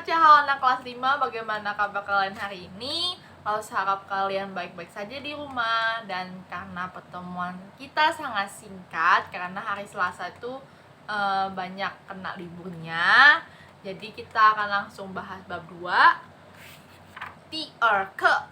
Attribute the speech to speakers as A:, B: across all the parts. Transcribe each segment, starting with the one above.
A: Halo anak kelas 5, bagaimana kabar kalian hari ini? Lalu harap kalian baik-baik saja di rumah. Dan karena pertemuan kita sangat singkat, karena hari Selasa itu banyak kena liburnya, jadi kita akan langsung bahas bab 2. 第二课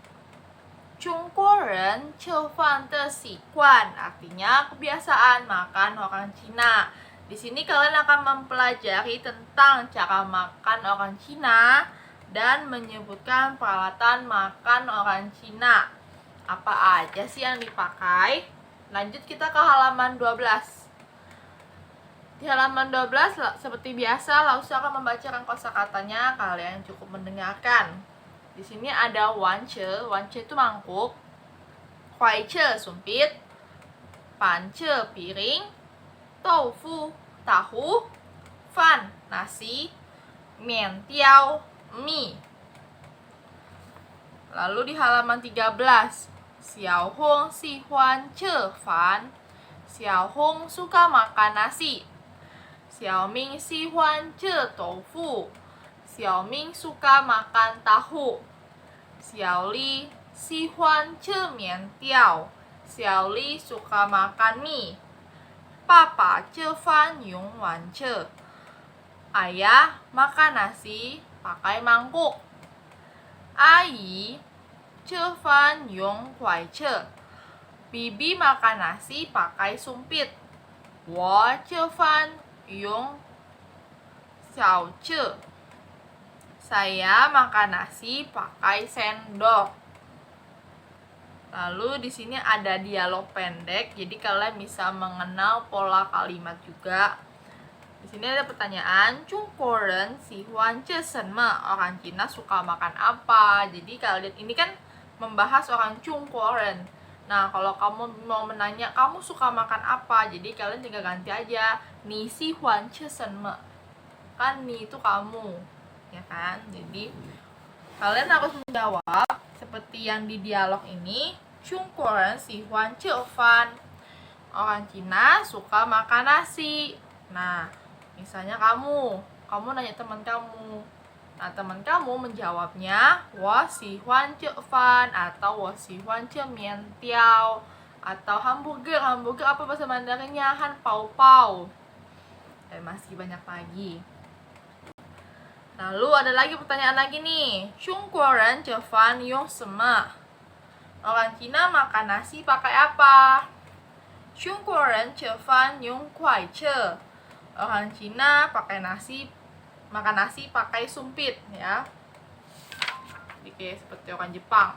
A: Jungkoren Chefan de Xiguan, artinya kebiasaan makan orang Cina. Di sini kalian akan mempelajari tentang cara makan orang Cina dan menyebutkan peralatan makan orang Cina. Apa aja sih yang dipakai? Lanjut kita ke halaman 12. Di halaman 12 seperti biasa, Lausu akan membacakan kosakatanya, kalian cukup mendengarkan. Di sini ada wance itu mangkuk, huaice sumpit, pance piring, tofu tahu, fan nasi, mientiao mie. Lalu di halaman 13, Xiaohong sihuan ce fan, Xiaohong suka makan nasi, Xiaoming sihuan ce tofu, Xiaoming suka makan tahu, Xiaoli sihuan ce mientiao, Xiaoli suka makan mie. Papa ce fan yung wan ce, ayah makan nasi pakai mangkuk. Ayi ce fan yung huai ce, bibi makan nasi pakai sumpit. Wo ce fan yung xiao ce, saya makan nasi pakai sendok. Lalu di sini ada dialog pendek, jadi kalian bisa mengenal pola kalimat juga. Di sini ada pertanyaan, Jungkoren sihuan ce senme, orang Cina suka makan apa? Jadi kalian ini kan membahas orang Jungkoren. Nah, kalau kamu mau menanya kamu suka makan apa, jadi kalian tinggal ganti aja ni sihuan ce senme. Kan ni itu kamu, ya kan? Jadi kalian harus menjawab seperti yang di dialog ini. Jungkoren sihuan ce fan, orang Cina suka makan nasi. Nah, misalnya kamu nanya teman kamu. Nah, teman kamu menjawabnya wo sihuan ce fan atau wo sihuan ce mientiao atau hamburger. Hamburger apa bahasa Mandarinnya? Han pao pao. Dan masih banyak lagi. Lalu ada lagi pertanyaan lagi nih. Jungkoren ce fan yung sema, orang Cina makan nasi pakai apa? Jungkoren ce fan yung kuai ce, orang Cina makan nasi pakai sumpit, ya. Jadi seperti orang Jepang.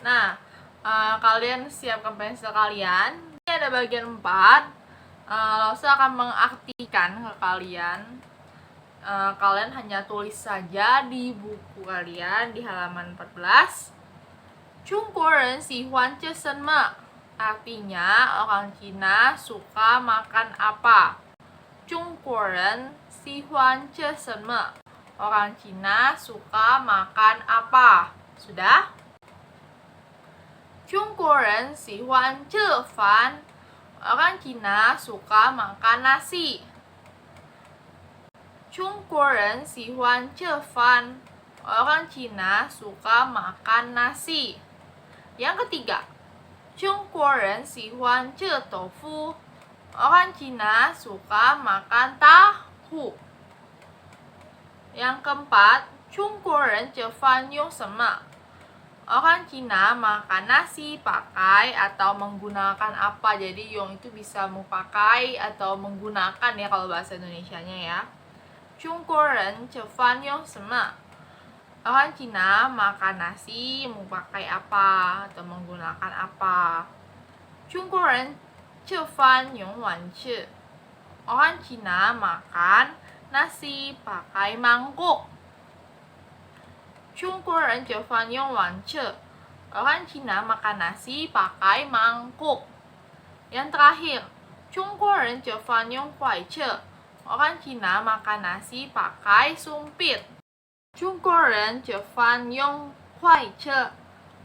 A: Nah, kalian siapkan pensil kalian. Ini ada bagian 4. Lausu akan mengartikan ke kalian. Kalian hanya tulis saja di buku kalian di halaman 14. Jungkoren sihuan ce senme, artinya orang Cina suka makan apa? Jungkoren sihuan ce senme, orang Cina suka makan apa? Sudah? Jungkoren sihuan ce fan, orang Cina suka makan nasi. Jungkoren sihuan ce fan, orang Cina suka makan nasi. Yang ketiga, Jungkoren sihuan ce tofu, orang Cina suka makan tahu. Yang keempat, Jungkoren ce fan yung sema, orang Cina makan nasi pakai atau menggunakan apa. Jadi yung itu bisa memakai atau menggunakan ya kalau bahasa Indonesianya ya. Jungkoren ce fan yung sema, orang Cina makan nasi memakai apa atau menggunakan apa. Jungkoren ce fan yung wan ce, orang Cina makan nasi pakai mangkuk. Jungkoren ce fan yung wan ce, orang Cina makan nasi pakai mangkuk. Yang terakhir, Jungkoren ce fan yung huai ce, orang Cina makan nasi pakai sumpit. Jungkoren ce fan yung huai ce,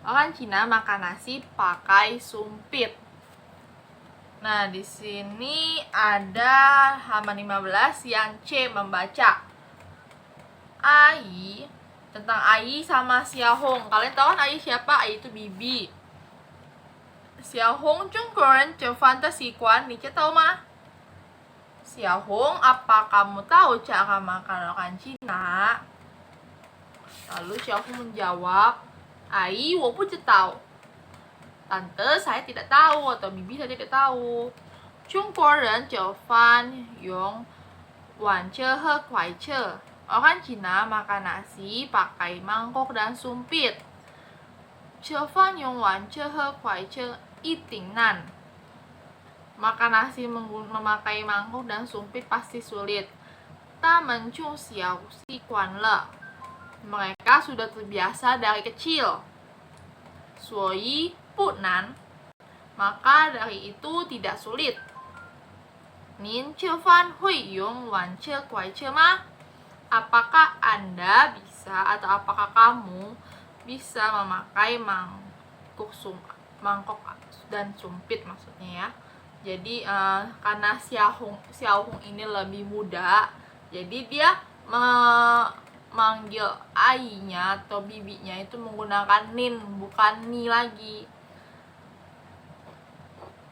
A: orang Cina makan nasi pakai sumpit. Nah, di sini ada halaman 15 yang C membaca. Ai, tentang Ai sama Xiaohong. Kalian tahu kan Ai siapa? Ai itu bibi. Xiaohong Jungkoren fantasi Kwan, nih tahu mah? Xiaohong, apa kamu tahu cara makan orang Cina? Lalu Xiaohong menjawab, Ai, 我不知道. Tante, saya tidak tahu, atau bibi saya tidak tahu. Jungkoren Fan Yong Wan Ce He Kuai Ce. Orang Cina makan nasi pakai mangkok dan sumpit. Fan Yong Wan Ce He Kuai Ce eating nan. Makan nasi memakai mangkok dan sumpit pasti sulit. Ta mencung xiao si kuan le. Mereka sudah terbiasa dari kecil. Suoi punan, maka dari itu tidak sulit. Nin Fan Hui Yong Wan Ce Kuai Ce ma? Apakah Anda bisa atau apakah kamu bisa memakai mangkok dan sumpit maksudnya ya. Jadi karena Xiaohong ini lebih muda, jadi dia manggil Ai-nya atau bibinya itu menggunakan nin, bukan ni lagi.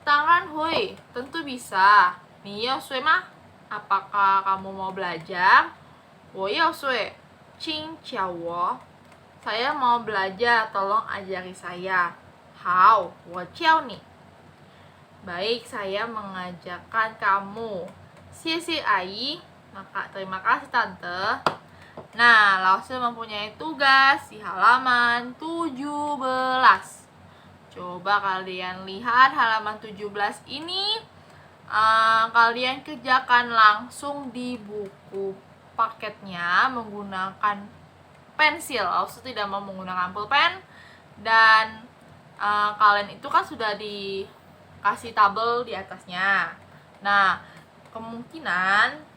A: Tangan Hui, tentu bisa. Ni yao sui mah? Apakah kamu mau belajar? Wo yao sui, qing qiao wo. Saya mau belajar, tolong ajari saya. Hao, wo jiao ni. Baik, saya mengajarkan kamu. Xie xie Ai. Maka terima kasih tante. Nah, Lao Sư mempunyai tugas di halaman 17. Coba kalian lihat halaman 17 ini. Kalian kerjakan langsung di buku paketnya menggunakan pensil. Lao Sư tidak mau menggunakan pulpen. Dan kalian itu kan sudah dikasih tabel di atasnya. Nah, kemungkinan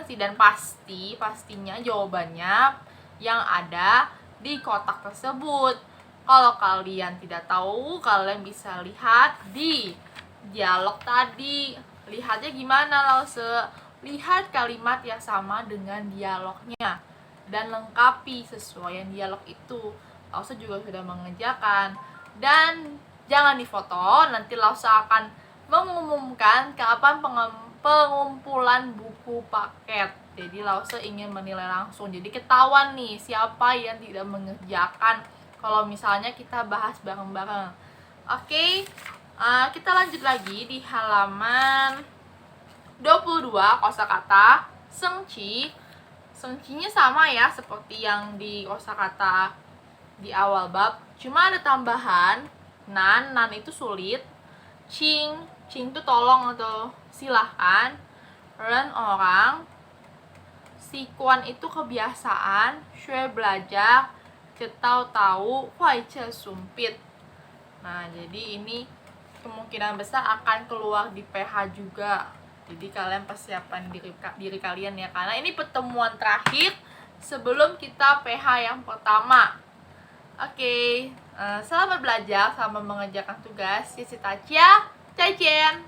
A: sih dan pastinya jawabannya yang ada di kotak tersebut. Kalau kalian tidak tahu, kalian bisa lihat di dialog tadi. Lihatnya gimana, Lao Sư? Lihat kalimat yang sama dengan dialognya dan lengkapi sesuai yang dialog itu. Lao Sư juga sudah mengerjakan. Dan jangan difoto, nanti Lao Sư akan mengumumkan kapan pengumpulan buku paket. Jadi Lao Sư ingin menilai langsung. Jadi ketahuan nih siapa yang tidak mengerjakan kalau misalnya kita bahas bareng-bareng. Oke, kita lanjut lagi di halaman 22 kosakata sengci. Sengcinya sama ya seperti yang di kosakata di awal bab. Cuma ada tambahan nan itu sulit. Cing itu tolong atau silahkan. Ren orang. Si kuan itu kebiasaan. Shue belajar. Cetau tahu. Huai ce sumpit. Nah, jadi ini kemungkinan besar akan keluar di PH juga. Jadi kalian persiapkan diri kalian ya. Karena ini pertemuan terakhir sebelum kita PH yang pertama. Oke, selamat belajar, selamat mengerjakan tugas. Sisi Tacia, 再见。